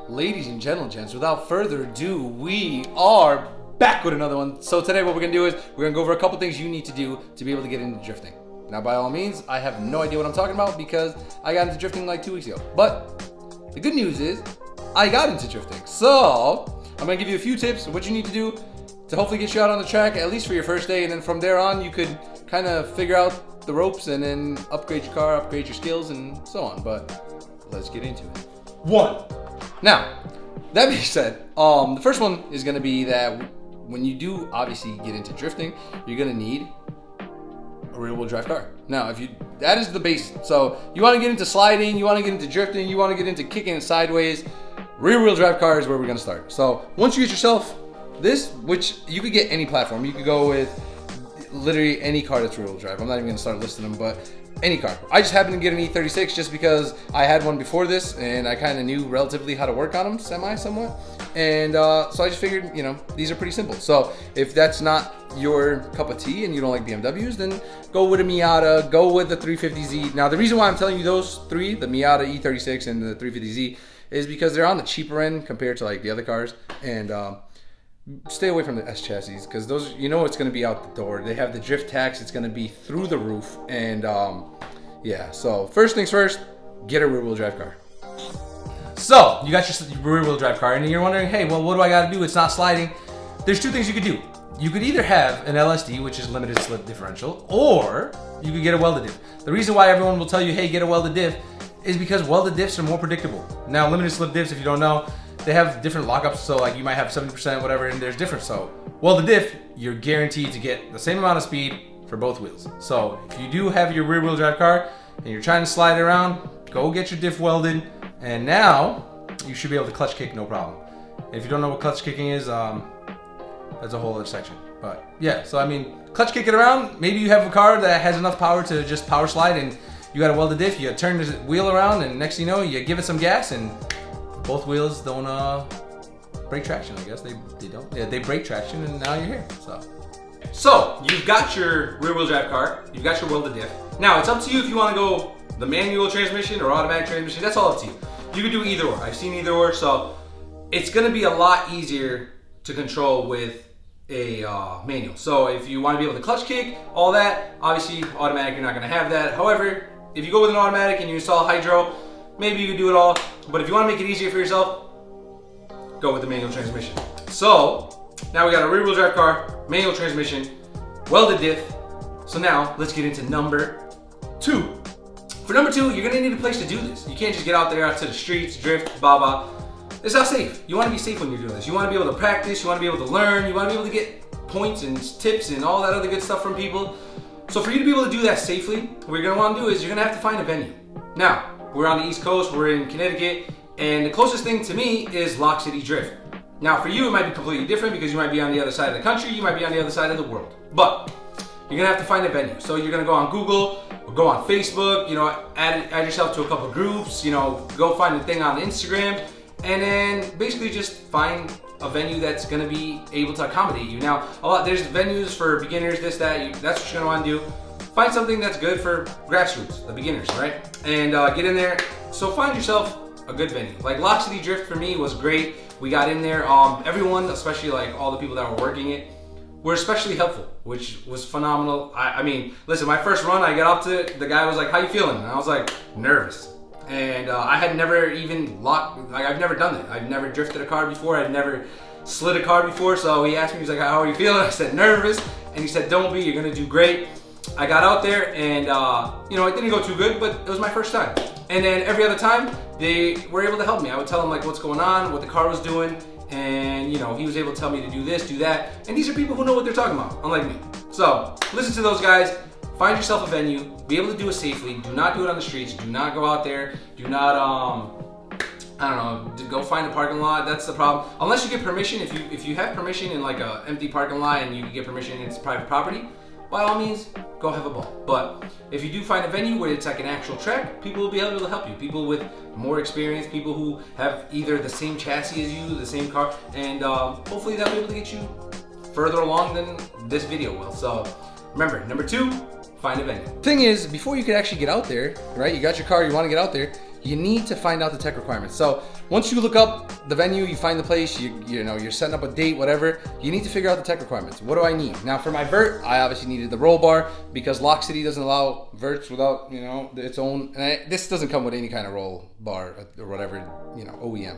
Ladies and gentlemen, without further ado, we are back with another one. So today what we're going to do is we're going to go over a couple things you need to do to be able to get into drifting. Now, by all means, I have no idea what I'm talking about because I got into drifting like 2 weeks ago. But the good news is I got into drifting. So I'm going to give you a few tips of what you need to do to hopefully get you out on the track, at least for your first day. And then from there on, you could kind of figure out the ropes and then upgrade your car, upgrade your skills, and so on. But let's get into it. 1. Now, that being said, the first one is going to be that when you do obviously get into drifting, you're going to need a rear-wheel drive car. Now, that is the base. So you want to get into sliding, you want to get into drifting, you want to get into kicking it sideways, rear-wheel drive car is where we're going to start. So once you get yourself this, which you could get any platform, you could go with literally any car that's rear-wheel drive. I'm not even going to start listing them, but any car. I just happened to get an E36 just because I had one before this and I kind of knew relatively how to work on them somewhat. And so I just figured, these are pretty simple. So if that's not your cup of tea and you don't like BMWs, then go with a Miata, go with the 350Z. Now, the reason why I'm telling you those three, the Miata E36 and the 350Z, is because they're on the cheaper end compared to like the other cars. And stay away from the S chassis because those, it's going to be out the door. They have the drift tax. It's going to be through the roof. And yeah, so first things first, get a rear-wheel drive car. So, you got your rear-wheel drive car, and you're wondering, hey, well, what do I got to do? It's not sliding. There's two things you could do. You could either have an LSD, which is limited slip differential, or you could get a welded diff. The reason why everyone will tell you, hey, get a welded diff, is because welded diffs are more predictable. Now, limited slip diffs, if you don't know, they have different lockups, so like you might have 70%, whatever, and there's different. So, welded diff, you're guaranteed to get the same amount of speed for both wheels. So, if you do have your rear-wheel drive car and you're trying to slide it around, go get your diff welded, and now you should be able to clutch kick no problem. If you don't know what clutch kicking is, that's a whole other section. But yeah, so I mean, clutch kick it around. Maybe you have a car that has enough power to just power slide, and you got a welded diff. You turn the wheel around, and next thing you know, you give it some gas, and both wheels don't break traction. I guess they don't. Yeah, they break traction, and now you're here. So you've got your rear-wheel drive car. You've got your welded diff. Now it's up to you if you want to go the manual transmission or automatic transmission. That's all up to you. You can do either or. I've seen either or, so it's going to be a lot easier to control with a manual. So if you want to be able to clutch kick, all that, obviously automatic, you're not going to have that. However, if you go with an automatic and you install hydro, maybe you can do it all. But if you want to make it easier for yourself, go with the manual transmission. So now we got a rear-wheel drive car, manual transmission, welded diff. So now let's get into number 2. For number 2, you're gonna need a place to do this. You can't just get out there out to the streets, drift, blah blah. It's not safe. You want to be safe when you're doing this. You want to be able to practice. You want to be able to learn. You want to be able to get points and tips and all that other good stuff from people. So for you to be able to do that safely, what you're gonna want to do is you're gonna have to find a venue. Now we're on the East Coast. We're in Connecticut, and the closest thing to me is Lock City Drift. Now for you, it might be completely different because you might be on the other side of the country. You might be on the other side of the world. But you're gonna have to find a venue. So you're gonna go on Google, or go on Facebook, add yourself to a couple groups, go find a thing on Instagram, and then basically just find a venue that's gonna be able to accommodate you. Now, there's venues for beginners, this, that, that's what you're gonna wanna do. Find something that's good for grassroots, the beginners, right? And get in there. So find yourself a good venue. Like Lock City Drift for me was great. We got in there, everyone, especially like all the people that were working it, were especially helpful, which was phenomenal. I mean, listen, my first run, I got up to it, the guy was like, how you feeling? And I was like, nervous. And I had never even I've never done it. I've never drifted a car before. I'd never slid a car before. So he asked me, he's like, how are you feeling? I said, nervous. And he said, don't be, you're gonna do great. I got out there and, it didn't go too good, but it was my first time. And then every other time, they were able to help me. I would tell them like what's going on, what the car was doing. And he was able to tell me to do this, do that. And these are people who know what they're talking about, unlike me. So listen to those guys, find yourself a venue, be able to do it safely. Do not do it on the streets. Do not go out there. Do not, go find a parking lot. That's the problem. Unless you get permission, if you have permission in like a empty parking lot and you can get permission and it's private property, by all means, go have a ball. But if you do find a venue where it's like an actual track, people will be able to help you. People with more experience, people who have either the same chassis as you, the same car, and hopefully they'll be able to get you further along than this video will. So remember, number 2, find a venue. Thing is, before you could actually get out there, right? You got your car, you want to get out there, you need to find out the tech requirements. So once you look up the venue, you find the place, you know, you're setting up a date, whatever, you need to figure out the tech requirements. What do I need? Now for my vert, I obviously needed the roll bar because Lock City doesn't allow verts without, you know, its own, and this doesn't come with any kind of roll bar or whatever, you know, OEM.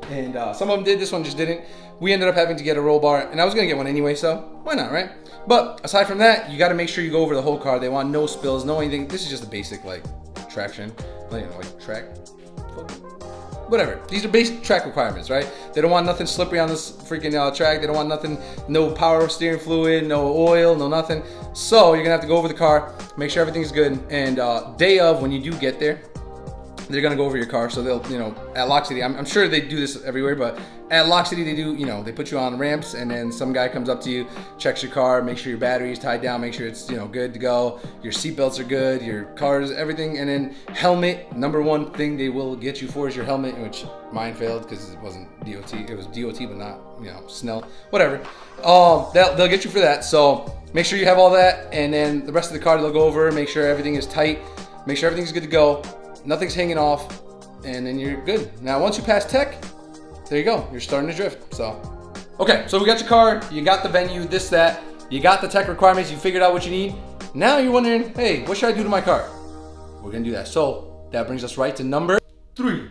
And some of them did, this one just didn't. We ended up having to get a roll bar, and I was gonna get one anyway, so why not, right? But aside from that, you gotta make sure you go over the whole car. They want no spills, no anything. This is just a basic, like, traction, you know, like track, whatever. These are basic track requirements, right? They don't want nothing slippery on this freaking track. They don't want nothing, no power steering fluid, no oil, no nothing. So you're gonna have to go over the car, make sure everything's good, and day of, when you do get there, they're gonna go over your car. So they'll, you know, at Lock City, I'm sure they do this everywhere, but at Lock City they do, you know, they put you on ramps, and then some guy comes up to you, checks your car, make sure your battery is tied down, make sure it's, you know, good to go, your seatbelts are good, your cars, everything, and then helmet. Number one thing they will get you for is your helmet, which mine failed because it wasn't DOT. It was DOT, but not, you know, Snell, whatever. They'll get you for that. So make sure you have all that, and then the rest of the car they'll go over, make sure everything is tight, make sure everything's good to go. Nothing's hanging off, and then you're good. Now, once you pass tech, there you go. You're starting to drift. So, okay, so we got your car, you got the venue, this, that, you got the tech requirements, you figured out what you need. Now you're wondering, hey, what should I do to my car? We're gonna do that. So that brings us right to number 3.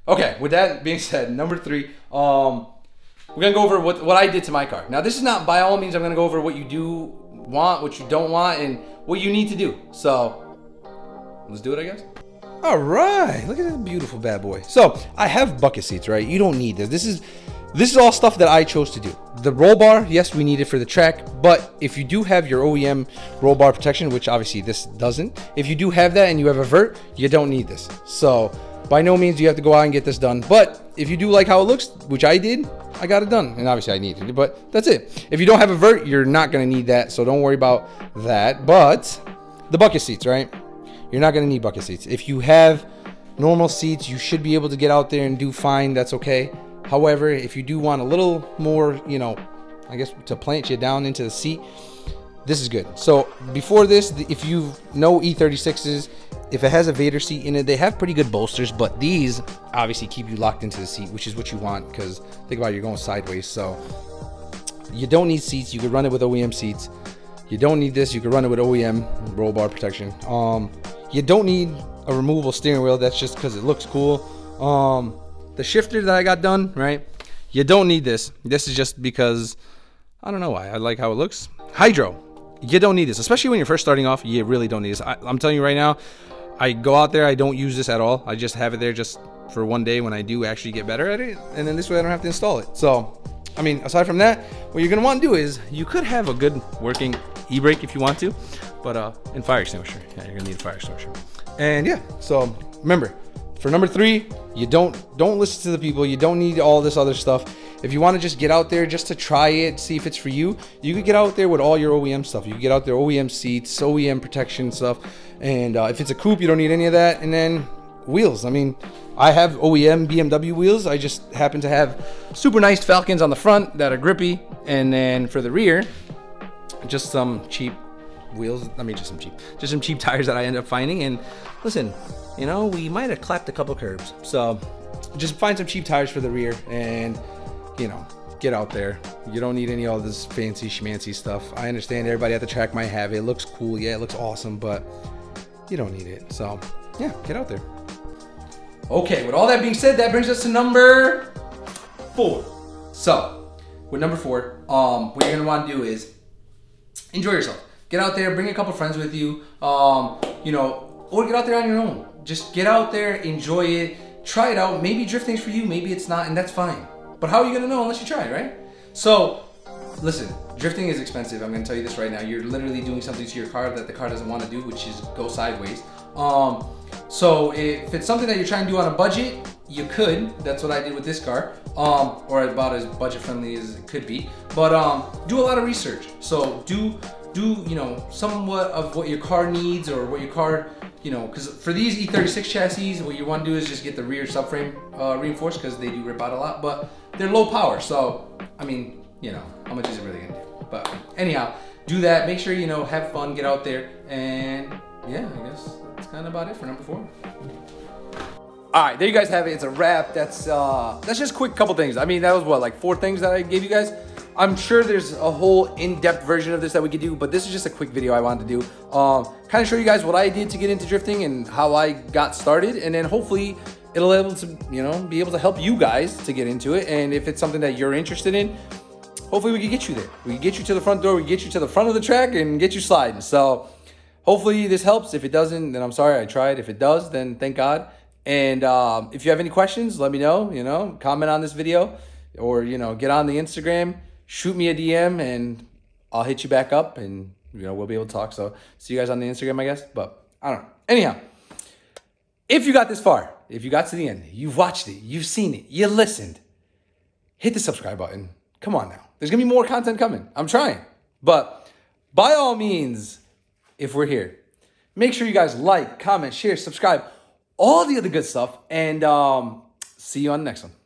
Okay, with that being said, number 3, we're gonna go over what I did to my car. Now, this is not by all means I'm gonna go over what you do want, what you don't want, and what you need to do. So let's do it, I guess. All right, look at this beautiful bad boy. So I have bucket seats, right? You don't need this. This is all stuff that I chose to do. The roll bar, yes, we need it for the track, but if you do have your OEM roll bar protection, which obviously this doesn't, if you do have that and you have a vert, you don't need this. So by no means do you have to go out and get this done. But if you do like how it looks, which I did, I got it done. And obviously I needed it, but that's it. If you don't have a vert, you're not gonna need that, so don't worry about that. But the bucket seats, right? You're not going to need bucket seats. If you have normal seats, you should be able to get out there and do fine. That's okay. However, if you do want a little more, you know, I guess to plant you down into the seat, this is good. So before this, if you know E36s, if it has a Vader seat in it, they have pretty good bolsters, but these obviously keep you locked into the seat, which is what you want, because think about it, you're going sideways. So you don't need seats. You could run it with OEM seats. You don't need this. You could run it with OEM roll bar protection. You don't need a removable steering wheel. That's just because it looks cool. The shifter that I got done, right? You don't need this. This is just because I don't know why. I like how it looks. Hydro. You don't need this, especially when you're first starting off. You really don't need this. I'm telling you right now, I go out there, I don't use this at all. I just have it there just for one day when I do actually get better at it, and then this way I don't have to install it. So, I mean, aside from that, what you're gonna want to do is you could have a good working e-brake if you want to, but and fire extinguisher. Yeah, you're gonna need a fire extinguisher. And yeah, so remember, for number 3, you don't listen to the people. You don't need all this other stuff. If you want to just get out there just to try it, see if it's for you, you could get out there with all your OEM stuff. You can get out there OEM seats, OEM protection stuff, and if it's a coupe, you don't need any of that. And then wheels. I mean, I have OEM BMW wheels. I just happen to have super nice Falcons on the front that are grippy, and then for the rear, just some cheap wheels. I mean, just some cheap tires that I end up finding. And listen, you know, we might have clapped a couple curbs, so just find some cheap tires for the rear, and you know, get out there. You don't need any of all this fancy schmancy stuff. I understand everybody at the track might have it. It looks cool, yeah, it looks awesome, but you don't need it. So yeah, get out there. Okay, with all that being said, that brings us to number 4. So with number 4, what you're gonna want to do is enjoy yourself. Get out there, bring a couple friends with you, you know, or get out there on your own. Just get out there, enjoy it, try it out. Maybe drifting's for you, maybe it's not, and that's fine. But how are you gonna know unless you try it, right? So, listen, drifting is expensive. I'm gonna tell you this right now. You're literally doing something to your car that the car doesn't want to do, which is go sideways. So if it's something that you're trying to do on a budget, you could. That's what I did with this car, or about as budget friendly as it could be. But do a lot of research. So do you know, somewhat of what your car needs, or what your car, you know, because for these E36 chassis, what you want to do is just get the rear subframe reinforced, because they do rip out a lot, but they're low power. So I mean, you know, how much is it really gonna do? But anyhow, do that. Make sure, you know, have fun, get out there, and yeah, I guess that's kind of about it for number 4. All right, there you guys have it. It's a wrap. That's just a quick couple things. I mean, that was what, like 4 things that I gave you guys. I'm sure there's a whole in-depth version of this that we could do, but this is just a quick video I wanted to do. Kind of show you guys what I did to get into drifting and how I got started, and then hopefully it'll be able to, you know, be able to help you guys to get into it. And if it's something that you're interested in, hopefully we can get you there. We can get you to the front door. We can get you to the front of the track and get you sliding. So hopefully this helps. If it doesn't, then I'm sorry I tried. If it does, then thank God. And if you have any questions, let me know, you know, comment on this video or, you know, get on the Instagram, shoot me a DM and I'll hit you back up and, you know, we'll be able to talk. So see you guys on the Instagram, I guess. But I don't know. Anyhow, if you got this far, if you got to the end, you've watched it, you've seen it, you listened, hit the subscribe button. Come on now. There's going to be more content coming. I'm trying. But by all means, if we're here, make sure you guys like, comment, share, subscribe, all the other good stuff. And see you on the next one.